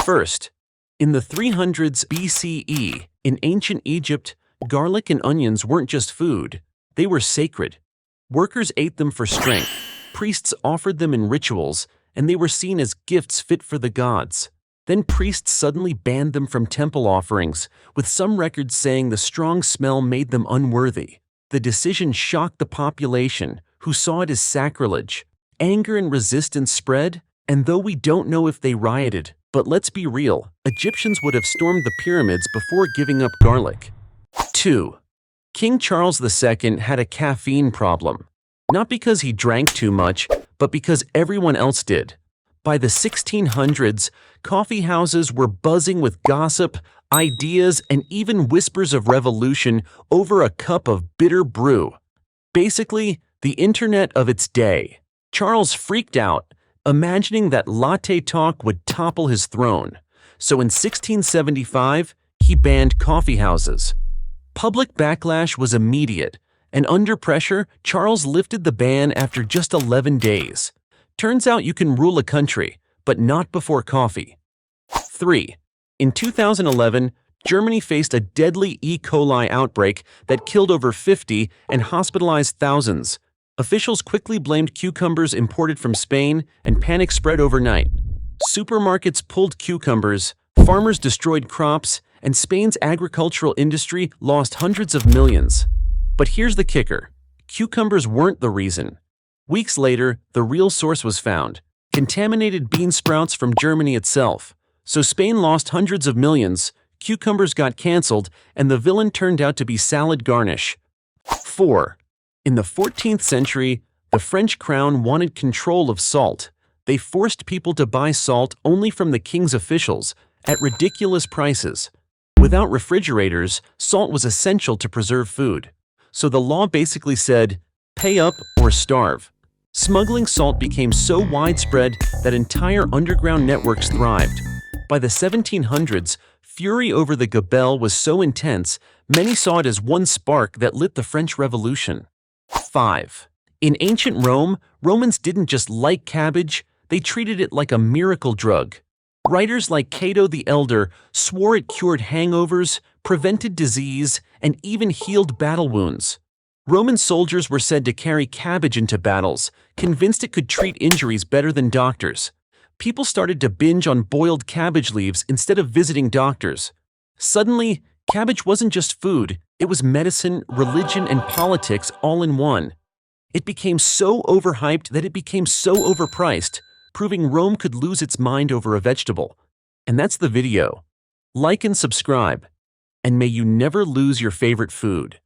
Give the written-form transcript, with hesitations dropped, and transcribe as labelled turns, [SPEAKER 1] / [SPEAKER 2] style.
[SPEAKER 1] First, in the 300s BCE, in ancient Egypt, garlic and onions weren't just food, they were sacred. Workers ate them for strength, priests offered them in rituals, and they were seen as gifts fit for the gods. Then priests suddenly banned them from temple offerings, with some records saying the strong smell made them unworthy. The decision shocked the population, who saw it as sacrilege. Anger and resistance spread, and though we don't know if they rioted, but let's be real, Egyptians would have stormed the pyramids before giving up garlic. 2. King Charles II had a caffeine problem. Not because he drank too much, but because everyone else did. By the 1600s, coffee houses were buzzing with gossip, ideas, and even whispers of revolution over a cup of bitter brew. Basically, the internet of its day. Charles freaked out, imagining that latte talk would topple his throne. So in 1675, he banned coffee houses. Public backlash was immediate, and under pressure, Charles lifted the ban after just 11 days. Turns out you can rule a country, but not before coffee. 3. In 2011, Germany faced a deadly E. coli outbreak that killed over 50 and hospitalized thousands. Officials quickly blamed cucumbers imported from Spain, and panic spread overnight. Supermarkets pulled cucumbers, farmers destroyed crops, and Spain's agricultural industry lost hundreds of millions. But here's the kicker. Cucumbers weren't the reason. Weeks later, the real source was found: contaminated bean sprouts from Germany itself. So Spain lost hundreds of millions, cucumbers got cancelled, and the villain turned out to be salad garnish. 4. In the 14th century, the French crown wanted control of salt. They forced people to buy salt only from the king's officials, at ridiculous prices. Without refrigerators, salt was essential to preserve food. So the law basically said, pay up or starve. Smuggling salt became so widespread that entire underground networks thrived. By the 1700s, fury over the gabelle was so intense, many saw it as one spark that lit the French Revolution. 5. In ancient Rome, Romans didn't just like cabbage, they treated it like a miracle drug. Writers like Cato the Elder swore it cured hangovers, prevented disease, and even healed battle wounds. Roman soldiers were said to carry cabbage into battles, convinced it could treat injuries better than doctors. People started to binge on boiled cabbage leaves instead of visiting doctors. Suddenly, cabbage wasn't just food, it was medicine, religion, and politics all in one. It became so overhyped that it became so overpriced, proving Rome could lose its mind over a vegetable. And that's the video. Like and subscribe, and may you never lose your favorite food.